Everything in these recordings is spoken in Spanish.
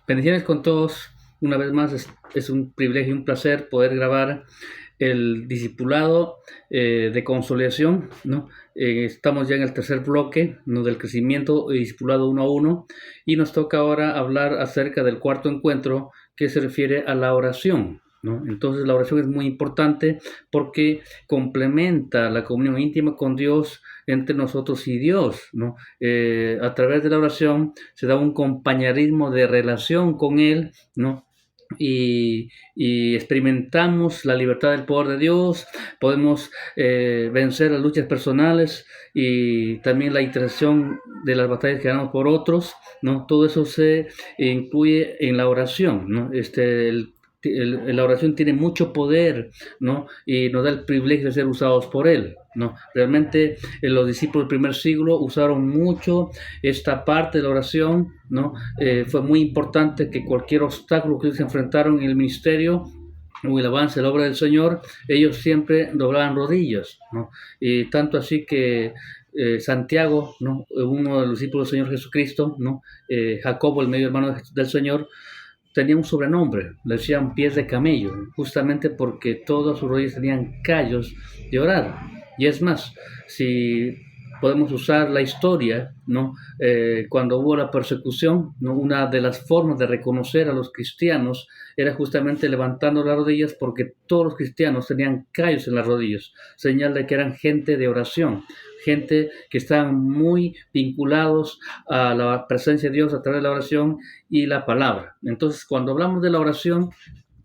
Bendiciones con todos. Una vez más, es un privilegio y un placer poder grabar el discipulado de consolidación, ¿no? Estamos ya en el tercer bloque, ¿no?, del crecimiento y discipulado uno a uno, y nos toca ahora hablar acerca del cuarto encuentro que se refiere a la oración, ¿no? Entonces la oración es muy importante porque complementa la comunión íntima con Dios, entre nosotros y Dios, ¿no? A través de la oración se da un compañerismo de relación con Él, ¿no? Y experimentamos la libertad del poder de Dios, podemos vencer las luchas personales y también la intercesión de las batallas que ganamos por otros, ¿no? Todo eso se incluye en la oración, ¿no? La oración tiene mucho poder, ¿no? Y nos da el privilegio de ser usados por Él, ¿no? Realmente los discípulos del primer siglo usaron mucho esta parte de la oración, ¿no? Fue muy importante que cualquier obstáculo que ellos enfrentaron en el ministerio o el avance de la obra del Señor, ellos siempre doblaban rodillas, ¿no? Y tanto así que Santiago, ¿no?, uno de los discípulos del Señor Jesucristo, ¿no?, Jacobo, el medio hermano del Señor, tenía un sobrenombre, le decían pies de camello, justamente porque todas sus rodillas tenían callos de orar. Y es más, si podemos usar la historia, ¿no? Cuando hubo la persecución, ¿no?, una de las formas de reconocer a los cristianos era justamente levantando las rodillas, porque todos los cristianos tenían callos en las rodillas, señal de que eran gente de oración, gente que estaban muy vinculados a la presencia de Dios a través de la oración y la palabra. Entonces, cuando hablamos de la oración,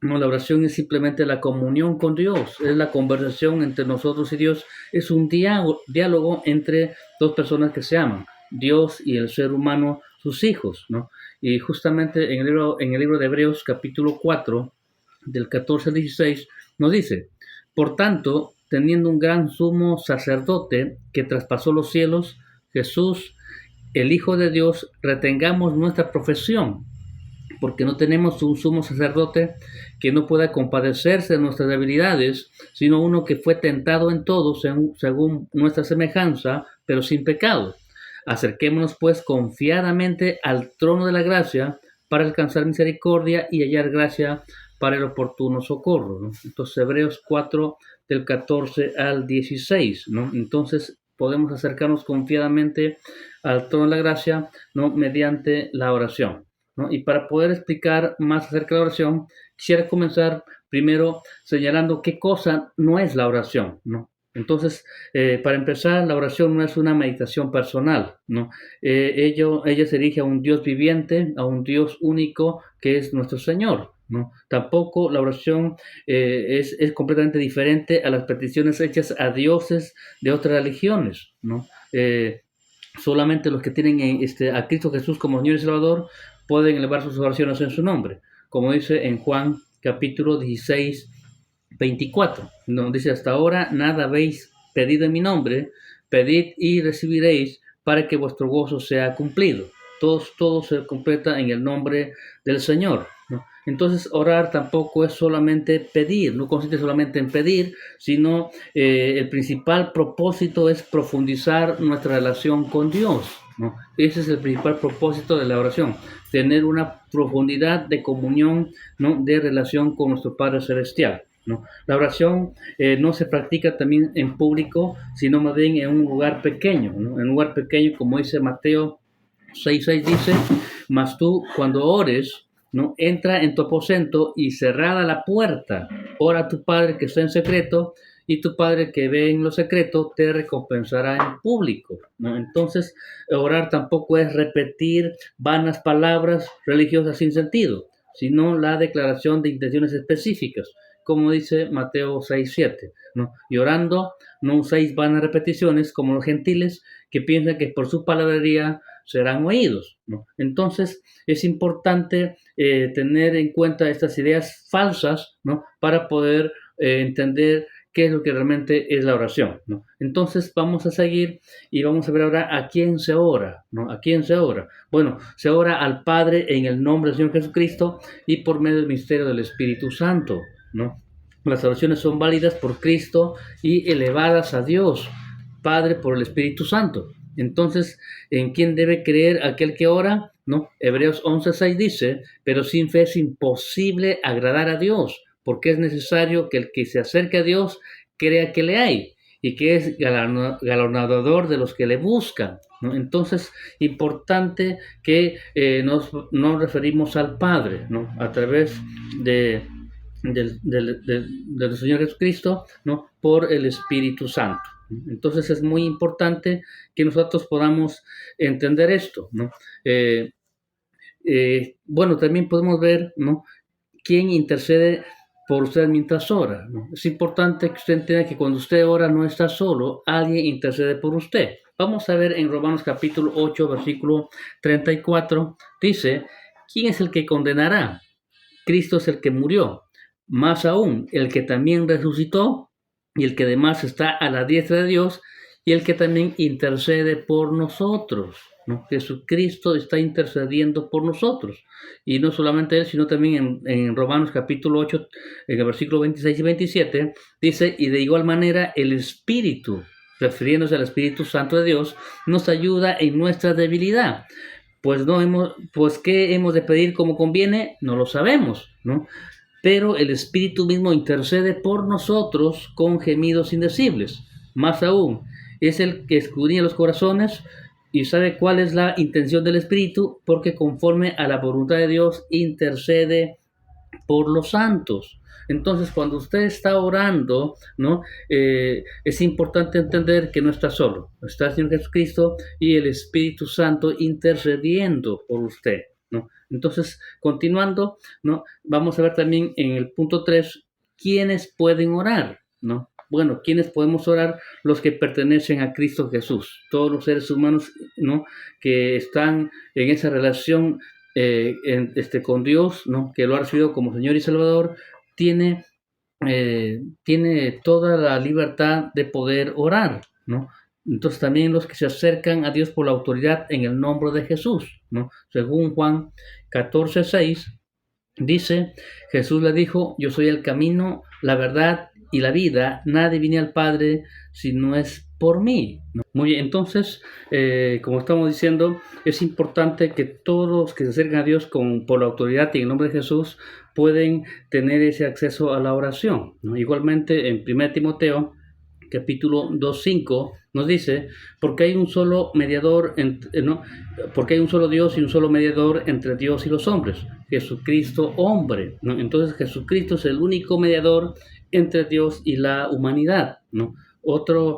no, la oración es simplemente la comunión con Dios, es la conversación entre nosotros y Dios, es un diálogo entre dos personas que se aman, Dios y el ser humano, sus hijos, ¿no? Y justamente en el libro de Hebreos, capítulo 4, del 14 al 16, nos dice: por tanto, teniendo un gran sumo sacerdote que traspasó los cielos, Jesús, el Hijo de Dios, retengamos nuestra profesión, porque no tenemos un sumo sacerdote que no pueda compadecerse de nuestras debilidades, sino uno que fue tentado en todo según nuestra semejanza, pero sin pecado. Acerquémonos pues confiadamente al trono de la gracia para alcanzar misericordia y hallar gracia para el oportuno socorro, ¿no? Entonces, Hebreos 4, del 14 al 16, ¿no? Entonces, podemos acercarnos confiadamente al trono de la gracia, ¿no?, mediante la oración, ¿no? Y para poder explicar más acerca de la oración, quisiera comenzar primero señalando qué cosa no es la oración, ¿no? Entonces, para empezar, la oración no es una meditación personal, ¿no? Ella se dirige a un Dios viviente, a un Dios único que es nuestro Señor, ¿no? Tampoco la oración es completamente diferente a las peticiones hechas a dioses de otras religiones, ¿no? Solamente los que tienen a Cristo Jesús como Señor y Salvador pueden elevar sus oraciones en su nombre, como dice en Juan capítulo 16, 24, donde dice: hasta ahora nada habéis pedido en mi nombre, pedid y recibiréis, para que vuestro gozo sea cumplido. Todo se completa en el nombre del Señor, ¿no? Entonces, orar tampoco es solamente pedir, no consiste solamente en pedir, sino el principal propósito es profundizar nuestra relación con Dios, ¿no? Ese es el principal propósito de la oración, tener una profundidad de comunión, ¿no?, de relación con nuestro Padre Celestial, ¿no? La oración no se practica también en público, sino más bien en un lugar pequeño, ¿no? En un lugar pequeño, como dice Mateo 6:6, dice: mas tú, cuando ores, ¿no?, entra en tu aposento y cerrada la puerta, ora a tu Padre que está en secreto, y tu Padre que ve en lo secreto te recompensará en público, ¿no? Entonces, orar tampoco es repetir vanas palabras religiosas sin sentido, sino la declaración de intenciones específicas, como dice Mateo 6:7, ¿no? Y orando, no uséis vanas repeticiones como los gentiles, que piensan que por su palabrería serán oídos, ¿no? Entonces, es importante tener en cuenta estas ideas falsas, ¿no?, para poder entender qué es lo que realmente es la oración, ¿no? Entonces, vamos a seguir y vamos a ver ahora a quién se ora, ¿no? ¿A quién se ora? Bueno, se ora al Padre en el nombre del Señor Jesucristo y por medio del misterio del Espíritu Santo, ¿no? Las oraciones son válidas por Cristo y elevadas a Dios Padre por el Espíritu Santo. Entonces, ¿en quién debe creer aquel que ora? ¿No? Hebreos 11:6 dice, pero sin fe es imposible agradar a Dios, porque es necesario que el que se acerque a Dios crea que le hay y que es galardonador de los que le buscan, ¿no? Entonces, importante que nos referimos al Padre, ¿no? A través de, del Señor Jesucristo, ¿no? Por el Espíritu Santo. Entonces es muy importante que nosotros podamos entender esto, ¿no? Bueno, también podemos ver, ¿no? Quién intercede por usted mientras ora, ¿no? Es importante que usted entienda que cuando usted ora no está solo, alguien intercede por usted. Vamos a ver en Romanos capítulo 8, versículo 34, dice, ¿quién es el que condenará? Cristo es el que murió, más aún, el que también resucitó y el que además está a la diestra de Dios y el que también intercede por nosotros, ¿no? Jesucristo está intercediendo por nosotros. Y no solamente Él, sino también en Romanos capítulo 8, en el versículo 26 y 27, dice, y de igual manera el Espíritu, refiriéndose al Espíritu Santo de Dios, nos ayuda en nuestra debilidad. Pues ¿qué hemos de pedir como conviene? No lo sabemos, ¿no? Pero el Espíritu mismo intercede por nosotros con gemidos indecibles. Más aún, es el que escudriña los corazones y sabe cuál es la intención del Espíritu, porque conforme a la voluntad de Dios intercede por los santos. Entonces, cuando usted está orando, ¿no? Es importante entender que no está solo. Está el Señor Jesucristo y el Espíritu Santo intercediendo por usted, ¿no? Entonces, continuando, ¿no? Vamos a ver también en el punto 3, ¿quiénes pueden orar? ¿No? Bueno, ¿quiénes podemos orar? Los que pertenecen a Cristo Jesús. Todos los seres humanos, ¿no? Que están en esa relación con Dios, ¿no? Que lo ha recibido como Señor y Salvador, tiene toda la libertad de poder orar, ¿no? Entonces también los que se acercan a Dios por la autoridad en el nombre de Jesús, ¿no? Según Juan 14:6, dice, Jesús le dijo, yo soy el camino, la verdad y la vida, nadie viene al Padre si no es por mí, ¿no? Muy bien, entonces, como estamos diciendo, es importante que todos los que se acercan a Dios por la autoridad y en el nombre de Jesús pueden tener ese acceso a la oración, ¿no? Igualmente, en 1 Timoteo, capítulo 2:5, nos dice, porque hay un solo mediador, ¿no? Porque hay un solo Dios y un solo mediador entre Dios y los hombres, Jesucristo hombre, ¿no? Entonces Jesucristo es el único mediador entre Dios y la humanidad, ¿no? Otra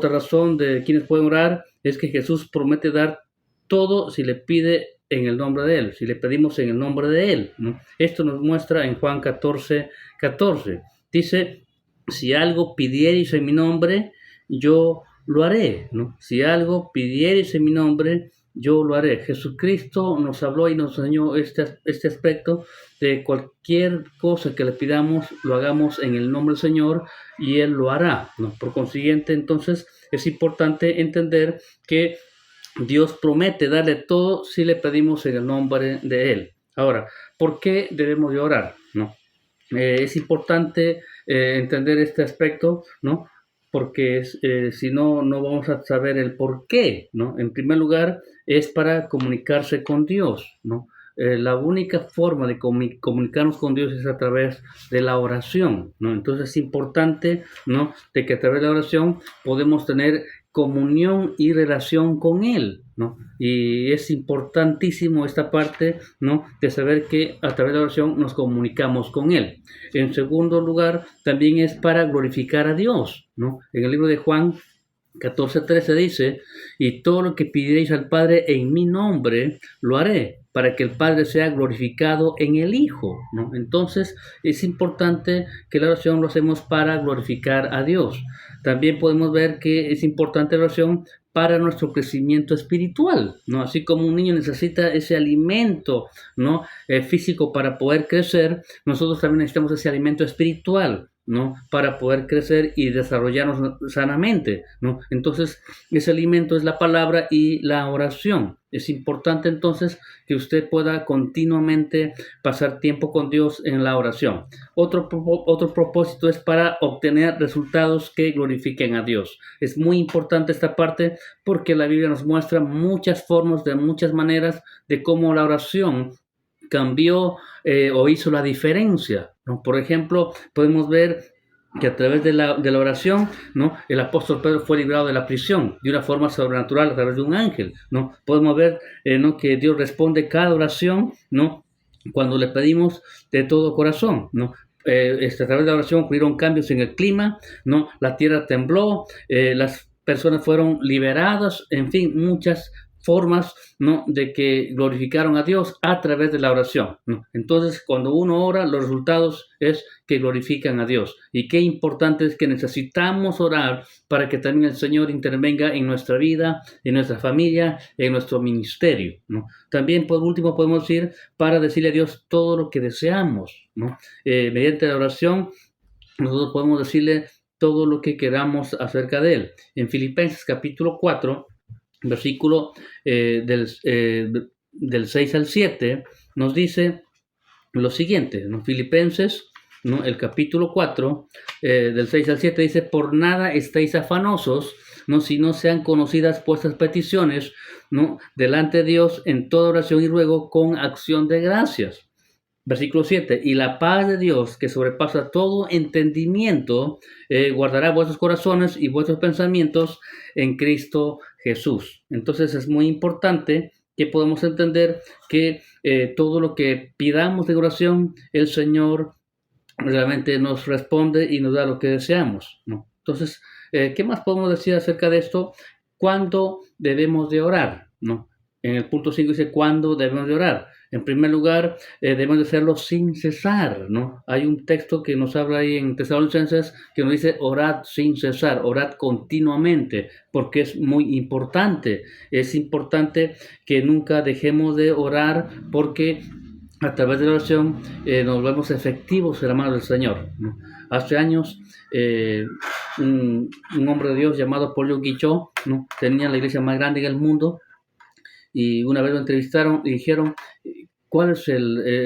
razón de quienes pueden orar es que Jesús promete dar todo si le pide en el nombre de Él, si le pedimos en el nombre de Él, ¿no? Esto nos muestra en Juan 14:14. Dice, si algo pidierais en mi nombre, yo lo haré, ¿no? Si algo pidierais en mi nombre, yo lo haré. Jesucristo nos habló y nos enseñó este aspecto de cualquier cosa que le pidamos, lo hagamos en el nombre del Señor y Él lo hará, ¿no? Por consiguiente, entonces, es importante entender que Dios promete darle todo si le pedimos en el nombre de Él. Ahora, ¿por qué debemos de orar? ¿No? Es importante entender este aspecto, ¿no? Porque si no, no vamos a saber el por qué, ¿no? En primer lugar, es para comunicarse con Dios, ¿no? La única forma de comunicarnos con Dios es a través de la oración, ¿no? Entonces es importante, ¿no? De que a través de la oración podemos tener comunión y relación con Él, ¿no? Y es importantísimo esta parte, ¿no? De saber que a través de la oración nos comunicamos con Él. En segundo lugar, también es para glorificar a Dios, ¿no? En el libro de Juan 14:13 dice, y todo lo que pidierais al Padre en mi nombre, lo haré, para que el Padre sea glorificado en el Hijo, ¿no? Entonces, es importante que la oración lo hacemos para glorificar a Dios. También podemos ver que es importante la oración para nuestro crecimiento espiritual, ¿no? Así como un niño necesita ese alimento, ¿no? Físico para poder crecer, nosotros también necesitamos ese alimento espiritual. ¿no? Para poder crecer y desarrollarnos sanamente, ¿no? Entonces, ese alimento es la palabra y la oración. Es importante entonces que usted pueda continuamente pasar tiempo con Dios en la oración. Otro propósito es para obtener resultados que glorifiquen a Dios. Es muy importante esta parte porque la Biblia nos muestra muchas formas, de muchas maneras, de cómo la oración cambió o hizo la diferencia, ¿no? Por ejemplo, podemos ver que a través de la oración, ¿no? El apóstol Pedro fue librado de la prisión de una forma sobrenatural a través de un ángel, ¿no? Podemos ver, ¿no? Que Dios responde cada oración, ¿no? Cuando le pedimos de todo corazón, ¿no? A través de la oración ocurrieron cambios en el clima, ¿no? La tierra tembló, las personas fueron liberadas, en fin, muchas formas, ¿no? De que glorificaron a Dios a través de la oración, ¿no? Entonces, cuando uno ora, los resultados es que glorifican a Dios. Y qué importante es que necesitamos orar para que también el Señor intervenga en nuestra vida, en nuestra familia, en nuestro ministerio, ¿no? También, por último, podemos ir para decirle a Dios todo lo que deseamos, ¿no? Mediante la oración, nosotros podemos decirle todo lo que queramos acerca de Él. En Filipenses capítulo 4, versículo del 6 al 7, nos dice lo siguiente, ¿no? Filipenses, ¿no? El capítulo 4, del 6 al 7 dice, por nada estéis afanosos, ¿no? Si no sean conocidas vuestras peticiones, ¿no? Delante de Dios en toda oración y ruego con acción de gracias. Versículo 7, y la paz de Dios, que sobrepasa todo entendimiento, guardará vuestros corazones y vuestros pensamientos en Cristo Jesús. Entonces es muy importante que podamos entender que todo lo que pidamos de oración, el Señor realmente nos responde y nos da lo que deseamos, ¿no? Entonces, ¿qué más podemos decir acerca de esto? ¿Cuándo debemos de orar, ¿no? En el punto 5 dice, ¿cuándo debemos de orar? En primer lugar, debemos de hacerlo sin cesar, ¿no? Hay un texto que nos habla ahí en Tesalonicenses que nos dice, orad sin cesar, orad continuamente, porque es muy importante. Es importante que nunca dejemos de orar porque a través de la oración nos vemos efectivos en la mano del Señor, ¿no? Hace años, un hombre de Dios llamado Paul Guichot, ¿no? Tenía la iglesia más grande en el mundo y una vez lo entrevistaron y dijeron, ¿cuál es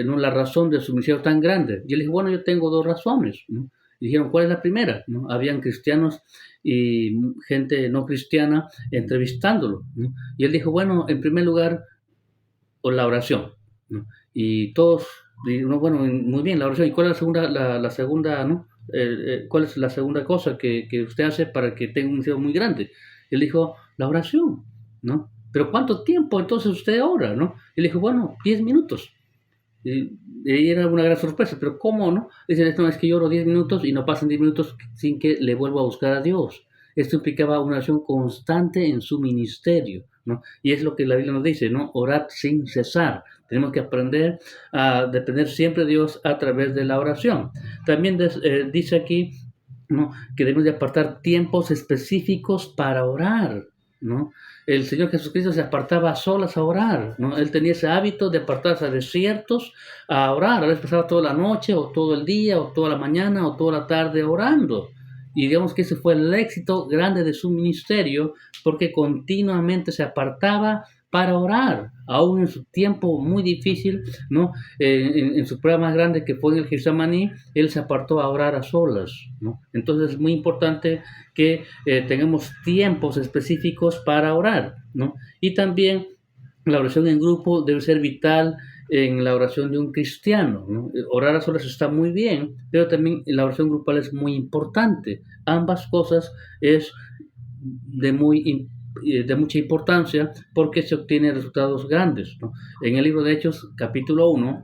no, la razón de su ministerio tan grande? Y él dijo, bueno, yo tengo dos razones, ¿no? Y dijeron, ¿cuál es la primera? ¿No? Habían cristianos y gente no cristiana entrevistándolo, ¿no? Y él dijo, bueno, en primer lugar, o la oración, ¿no? Y todos, no, bueno, muy bien, la oración. ¿Y cuál es la segunda, ¿no? ¿Cuál es la segunda cosa que usted hace para que tenga un ministerio muy grande? Él dijo, la oración, ¿no? Pero ¿cuánto tiempo entonces usted ora, no? Él dijo, bueno, 10 minutos. Y era una gran sorpresa, pero ¿cómo, no? Dicen, no, es que yo oro 10 minutos y no pasan 10 minutos sin que le vuelva a buscar a Dios. Esto implicaba una oración constante en su ministerio, ¿no? Y es lo que la Biblia nos dice, ¿no? Orad sin cesar. Tenemos que aprender a depender siempre de Dios a través de la oración. También dice aquí, ¿no? Que debemos de apartar tiempos específicos para orar, ¿no? El Señor Jesucristo se apartaba a solas a orar, ¿no? Él tenía ese hábito de apartarse a desiertos a orar. A veces pasaba toda la noche, o todo el día, o toda la mañana, o toda la tarde orando. Y digamos que ese fue el éxito grande de su ministerio, porque continuamente se apartaba para orar, aún en su tiempo muy difícil, ¿no? En su prueba más grande que fue en el Getsemaní, él se apartó a orar a solas, ¿no? Entonces es muy importante que tengamos tiempos específicos para orar, ¿no? Y también la oración en grupo debe ser vital en la oración de un cristiano, ¿no? Orar a solas está muy bien, pero también la oración grupal es muy importante. Ambas cosas es de mucha importancia porque se obtienen resultados grandes, ¿no? En el libro de Hechos, capítulo 1,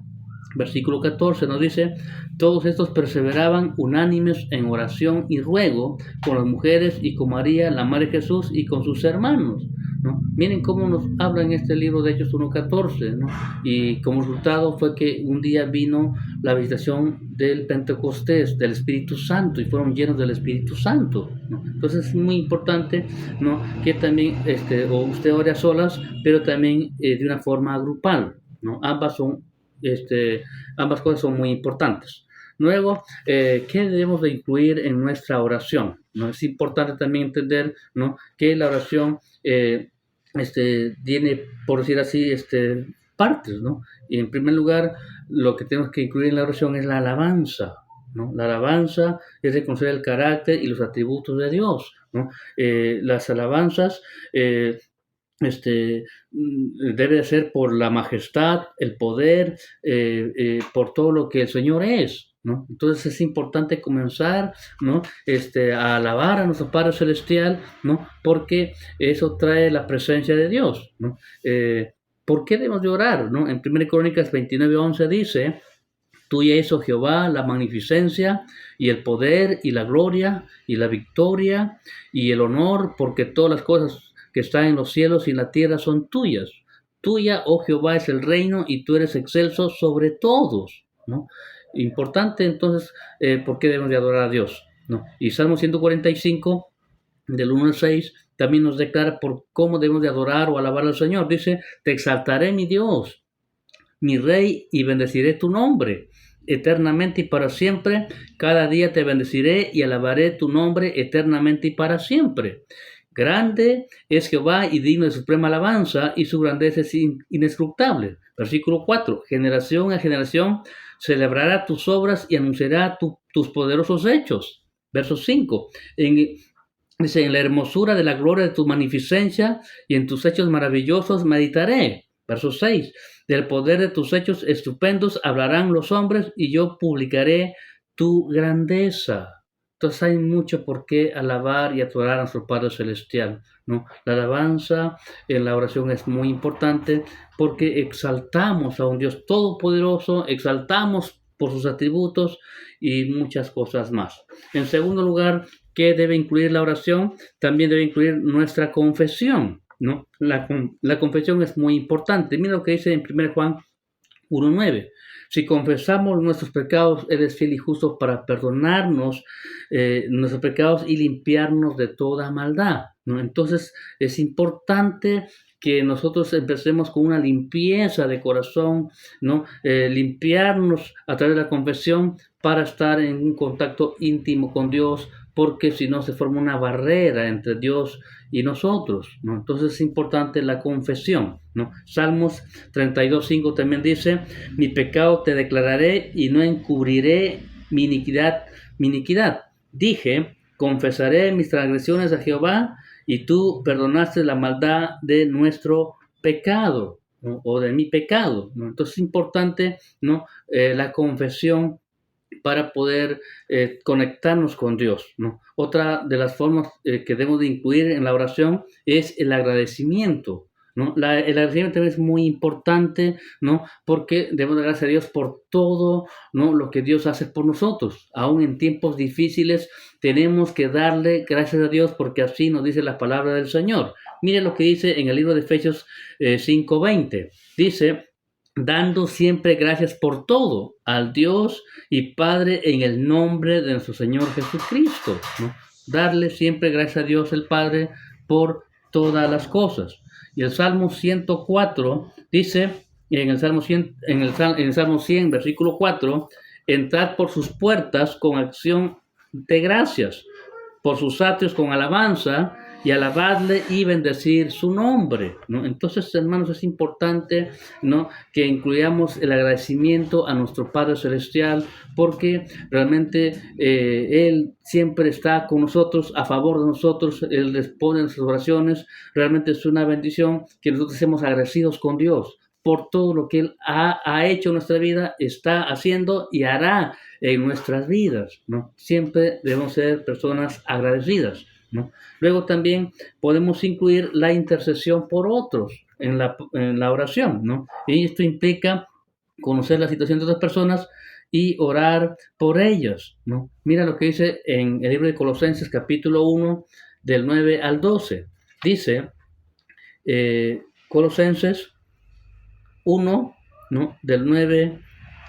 versículo 14, nos dice, todos estos perseveraban unánimes en oración y ruego con las mujeres y con María, la Madre de Jesús, y con sus hermanos, ¿no? Miren cómo nos habla en este libro de Hechos 1:14, ¿no? Y como resultado fue que un día vino la visitación del Pentecostés, del Espíritu Santo, y fueron llenos del Espíritu Santo, ¿no? Entonces es muy importante, ¿no? Que también o usted ore a solas, pero también de una forma grupal, ¿no? Ambas cosas son muy importantes. Luego, ¿qué debemos de incluir en nuestra oración? ¿No? Es importante también entender, ¿no?, que la oración tiene, por decir así, partes, ¿no? Y en primer lugar, lo que tenemos que incluir en la oración es la alabanza, ¿no? La alabanza es reconocer el carácter y los atributos de Dios, ¿no? Las alabanzas debe de ser por la majestad, el poder, por todo lo que el Señor es, ¿no? Entonces es importante comenzar, ¿no?, a alabar a nuestro Padre Celestial, ¿no?, porque eso trae la presencia de Dios, ¿no? ¿Por qué debemos de orar, no? En 1 Crónicas 29:11 dice: Tuya es, oh Jehová, la magnificencia y el poder y la gloria y la victoria y el honor, porque todas las cosas que están en los cielos y en la tierra son tuyas. Tuya, oh Jehová, es el reino y tú eres excelso sobre todos, ¿no? Importante entonces, ¿por qué debemos de adorar a Dios?, ¿no? Y Salmo 145, del 1 al 6, también nos declara por cómo debemos de adorar o alabar al Señor. Dice: Te exaltaré, mi Dios, mi Rey, y bendeciré tu nombre eternamente y para siempre. Cada día te bendeciré y alabaré tu nombre eternamente y para siempre. Grande es Jehová y digno de suprema alabanza, y su grandeza es inescrutable. Versículo 4. Generación a generación celebrará tus obras y anunciará tus poderosos hechos. Verso 5. Dice: En la hermosura de la gloria de tu magnificencia y en tus hechos maravillosos meditaré. Verso 6. Del poder de tus hechos estupendos hablarán los hombres, y yo publicaré tu grandeza. Entonces hay mucho por qué alabar y adorar a nuestro Padre Celestial, ¿no? La alabanza en la oración es muy importante porque exaltamos a un Dios todopoderoso, exaltamos por sus atributos y muchas cosas más. En segundo lugar, ¿qué debe incluir la oración? También debe incluir nuestra confesión, ¿no? La confesión es muy importante. Mira lo que dice en 1 Juan 1:9. Si confesamos nuestros pecados, Él es fiel y justo para perdonarnos nuestros pecados y limpiarnos de toda maldad, ¿no? Entonces es importante que nosotros empecemos con una limpieza de corazón, ¿no? Limpiarnos a través de la confesión para estar en un contacto íntimo con Dios, porque si no se forma una barrera entre Dios y nosotros, ¿no? Entonces es importante la confesión, ¿no? Salmos 32:5 también dice: Mi pecado te declararé y no encubriré mi iniquidad. Dije: confesaré mis transgresiones a Jehová, y tú perdonaste la maldad de nuestro pecado, ¿no?, o de mi pecado, ¿no? Entonces es importante, ¿no?, la confesión para poder conectarnos con Dios, ¿no? Otra de las formas que debemos de incluir en la oración es el agradecimiento, ¿no? El agradecimiento es muy importante, ¿no?, porque debemos dar gracias a Dios por todo, ¿no?, lo que Dios hace por nosotros. Aún en tiempos difíciles tenemos que darle gracias a Dios, porque así nos dice la palabra del Señor. Mire lo que dice en el libro de Efesios 5:20. Dice: dando siempre gracias por todo al Dios y Padre en el nombre de nuestro Señor Jesucristo, ¿no? Darle siempre gracias a Dios el Padre por todas las cosas. Y el Salmo 104 dice, en el Salmo 100, versículo 4: entrad por sus puertas con acción de gracias, por sus atrios con alabanza, y alabadle y bendecir su nombre, ¿no? Entonces, hermanos, es importante, ¿no?, que incluyamos el agradecimiento a nuestro Padre Celestial, porque realmente Él siempre está con nosotros, a favor de nosotros. Él responde a nuestras oraciones. Realmente es una bendición que nosotros estemos agradecidos con Dios por todo lo que Él ha hecho en nuestra vida, está haciendo y hará en nuestras vidas, ¿no? Siempre debemos ser personas agradecidas, ¿no? Luego también podemos incluir la intercesión por otros en la oración, ¿no? Y esto implica conocer la situación de otras personas y orar por ellas, ¿no? Mira lo que dice en el libro de Colosenses, capítulo 1, del 9 al 12. Dice, Colosenses 1, ¿no?, del 9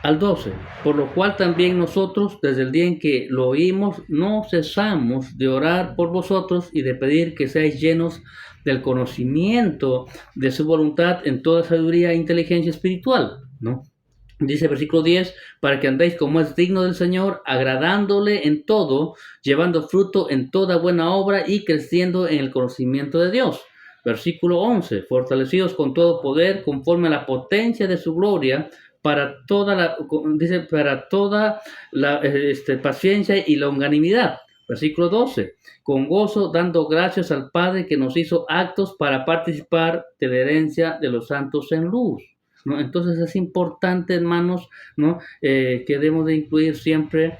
al 12. Por lo cual también nosotros, desde el día en que lo oímos, no cesamos de orar por vosotros y de pedir que seáis llenos del conocimiento de su voluntad en toda sabiduría e inteligencia espiritual, ¿no? Dice versículo 10, para que andéis como es digno del Señor, agradándole en todo, llevando fruto en toda buena obra y creciendo en el conocimiento de Dios. Versículo 11, fortalecidos con todo poder, conforme a la potencia de su gloria, para toda la paciencia y longanimidad. Versículo 12, con gozo dando gracias al Padre que nos hizo actos para participar de la herencia de los santos en luz. ¿No? Entonces es importante, hermanos, ¿no? Que debemos de incluir siempre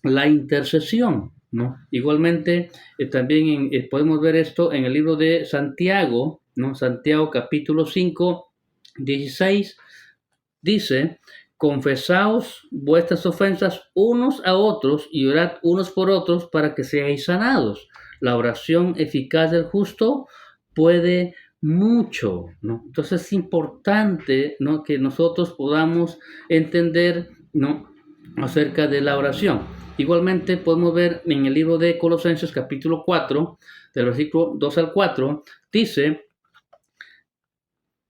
la intercesión, ¿no? Igualmente, también podemos ver esto en el libro de Santiago, ¿no? Santiago capítulo 5, 16, dice, confesaos vuestras ofensas unos a otros y orad unos por otros para que seáis sanados. La oración eficaz del justo puede mucho, ¿no? Entonces es importante, ¿no?, que nosotros podamos entender, ¿no?, acerca de la oración. Igualmente podemos ver en el libro de Colosenses capítulo 4, del versículo 2 al 4, dice,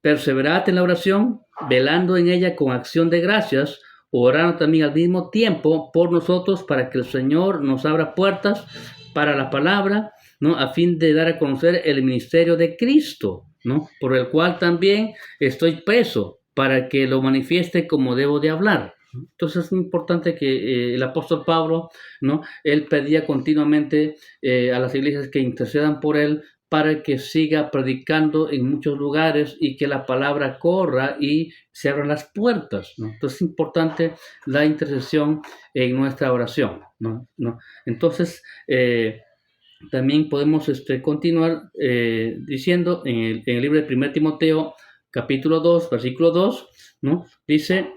perseverad en la oración, velando en ella con acción de gracias, orando también al mismo tiempo por nosotros para que el Señor nos abra puertas para la palabra, ¿no?, a fin de dar a conocer el ministerio de Cristo, ¿no?, por el cual también estoy preso, para que lo manifieste como debo de hablar. Entonces es importante que el apóstol Pablo, ¿no?, él pedía continuamente a las iglesias que intercedan por él para que siga predicando en muchos lugares y que la palabra corra y se abran las puertas, ¿no? Entonces es importante la intercesión en nuestra oración, ¿no? Entonces, también podemos continuar diciendo en el libro de 1 Timoteo, capítulo 2, versículo 2, ¿no? Dice,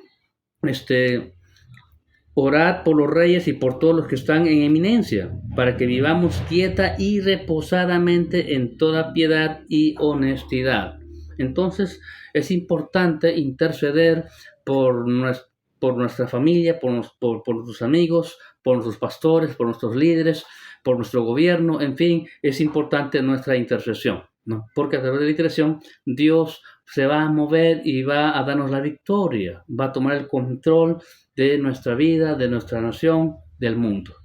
orad por los reyes y por todos los que están en eminencia, para que vivamos quieta y reposadamente en toda piedad y honestidad. Entonces, es importante interceder por nuestra familia, por nuestros amigos, por nuestros pastores, por nuestros líderes, por nuestro gobierno, en fin, es importante nuestra intercesión, ¿no? Porque a través de la intercesión Dios se va a mover y va a darnos la victoria, va a tomar el control de nuestra vida, de nuestra nación, del mundo.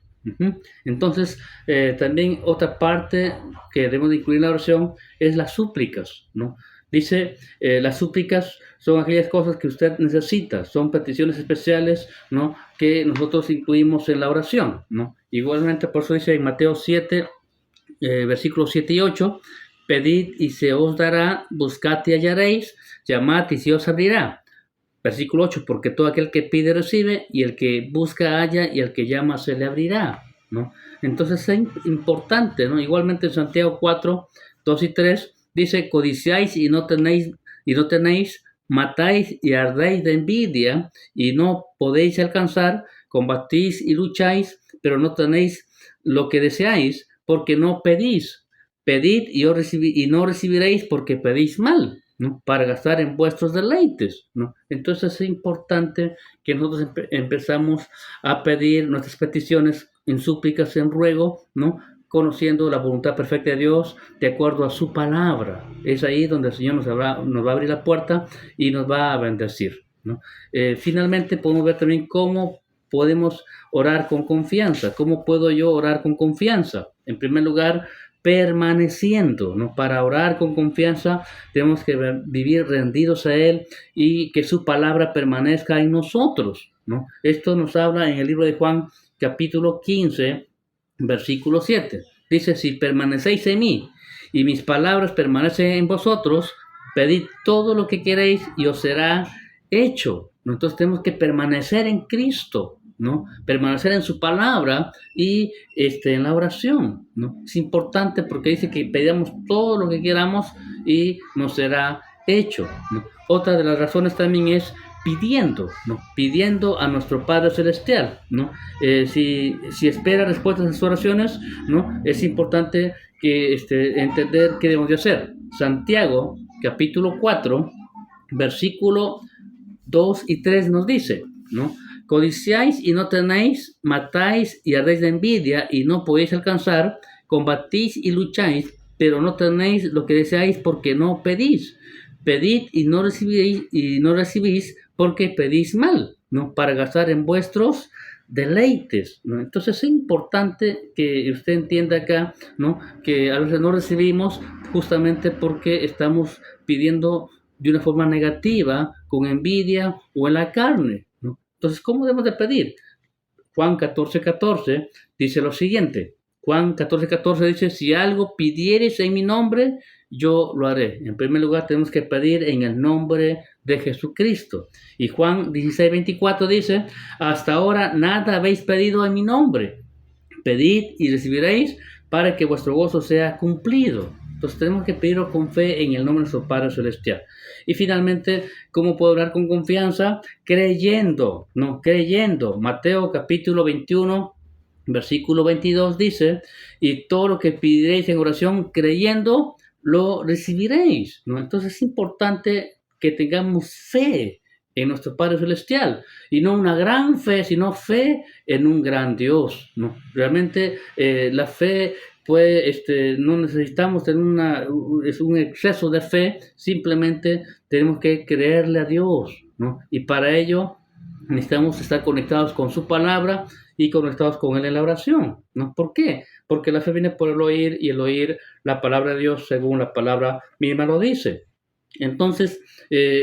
Entonces, también otra parte que debemos de incluir en la oración es las súplicas, ¿no? Dice, las súplicas son aquellas cosas que usted necesita, son peticiones especiales, ¿no?, que nosotros incluimos en la oración, ¿no? Igualmente, por eso dice en Mateo 7, versículos 7 y 8, pedid y se os dará, buscad y hallaréis, llamad y se os abrirá. Versículo 8, porque todo aquel que pide recibe, y el que busca halla, y el que llama se le abrirá, ¿no? Entonces es importante, ¿no? Igualmente en Santiago 4, 2 y 3, dice, codiciáis y no tenéis, matáis y ardéis de envidia, y no podéis alcanzar, combatís y lucháis, pero no tenéis lo que deseáis, porque no pedís. Pedid y no recibiréis porque pedís mal, ¿no?, para gastar en vuestros deleites, ¿no? Entonces es importante que nosotros empezamos a pedir nuestras peticiones en súplicas, en ruego, ¿no?, conociendo la voluntad perfecta de Dios de acuerdo a su palabra. Es ahí donde el Señor nos va a abrir la puerta y nos va a bendecir, ¿no? Finalmente podemos ver también cómo podemos orar con confianza. ¿Cómo puedo yo orar con confianza? En primer lugar, permaneciendo, ¿no? Para orar con confianza tenemos que vivir rendidos a Él y que su palabra permanezca en nosotros, ¿no? Esto nos habla en el libro de Juan, capítulo 15, versículo 7. Dice, si permanecéis en mí y mis palabras permanecen en vosotros, pedid todo lo que queréis y os será hecho, ¿no? Entonces tenemos que permanecer en Cristo, ¿no? Permanecer en su palabra y en la oración, ¿no? Es importante porque dice que pedamos todo lo que queramos y nos será hecho, ¿no? Otra de las razones también es pidiendo, ¿no? Pidiendo a nuestro Padre Celestial, ¿no? Si espera respuestas a sus oraciones, ¿no?, es importante que entender qué debemos de hacer. Santiago, capítulo 4, versículo 2 y 3 nos dice, ¿no? Codiciáis y no tenéis, matáis y ardéis de envidia y no podéis alcanzar, combatís y lucháis, pero no tenéis lo que deseáis porque no pedís. pedid y no recibís porque pedís mal, ¿no? Para gastar en vuestros deleites, ¿no? Entonces es importante que usted entienda acá, ¿no? Que a veces no recibimos justamente porque estamos pidiendo de una forma negativa, con envidia o en la carne, ¿no? Entonces, ¿cómo debemos de pedir? Juan 14:14 dice lo siguiente. Juan 14:14 dice, si algo pidieres en mi nombre, yo lo haré. En primer lugar, tenemos que pedir en el nombre de Jesucristo. Y Juan 16:24 dice, hasta ahora nada habéis pedido en mi nombre. Pedid y recibiréis para que vuestro gozo sea cumplido. Entonces tenemos que pedirlo con fe en el nombre de nuestro Padre Celestial. Y finalmente, ¿cómo puedo orar con confianza? Creyendo, ¿no? Creyendo. Mateo capítulo 21, versículo 22 dice, y todo lo que pediréis en oración creyendo, lo recibiréis, ¿no? Entonces es importante que tengamos fe en nuestro Padre Celestial, y no una gran fe, sino fe en un gran Dios, ¿no? Realmente la fe pues no necesitamos tener es un exceso de fe, simplemente tenemos que creerle a Dios, ¿no? Y para ello necesitamos estar conectados con su palabra y conectados con Él en la oración, ¿no? ¿Por qué? Porque la fe viene por el oír y el oír la palabra de Dios según la palabra misma lo dice. Entonces,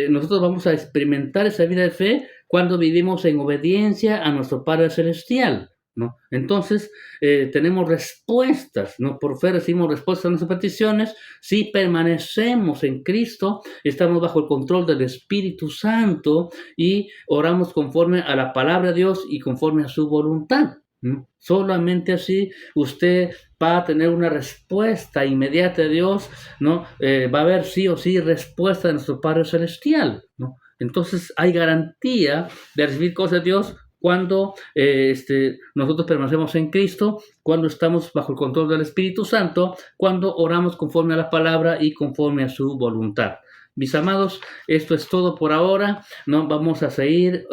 nosotros vamos a experimentar esa vida de fe cuando vivimos en obediencia a nuestro Padre Celestial, ¿no? Entonces, tenemos respuestas, ¿no? Por fe recibimos respuestas a nuestras peticiones. Si permanecemos en Cristo, estamos bajo el control del Espíritu Santo y oramos conforme a la palabra de Dios y conforme a su voluntad, ¿no? Solamente así usted va a tener una respuesta inmediata de Dios, ¿no? Va a haber sí o sí respuesta de nuestro Padre Celestial, ¿no? Entonces hay garantía de recibir cosas de Dios cuando nosotros permanecemos en Cristo, cuando estamos bajo el control del Espíritu Santo, cuando oramos conforme a la palabra y conforme a su voluntad. Mis amados, esto es todo por ahora, ¿no? Vamos a seguir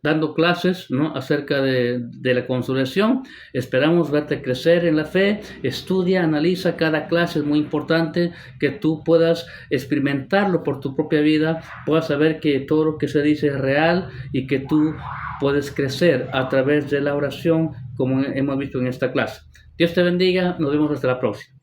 dando clases, ¿no? Acerca de la consolación. Esperamos verte crecer en la fe. Estudia, analiza cada clase, es muy importante que tú puedas experimentarlo por tu propia vida, puedas saber que todo lo que se dice es real y que tú puedes crecer a través de la oración, como hemos visto en esta clase. Dios te bendiga, nos vemos hasta la próxima.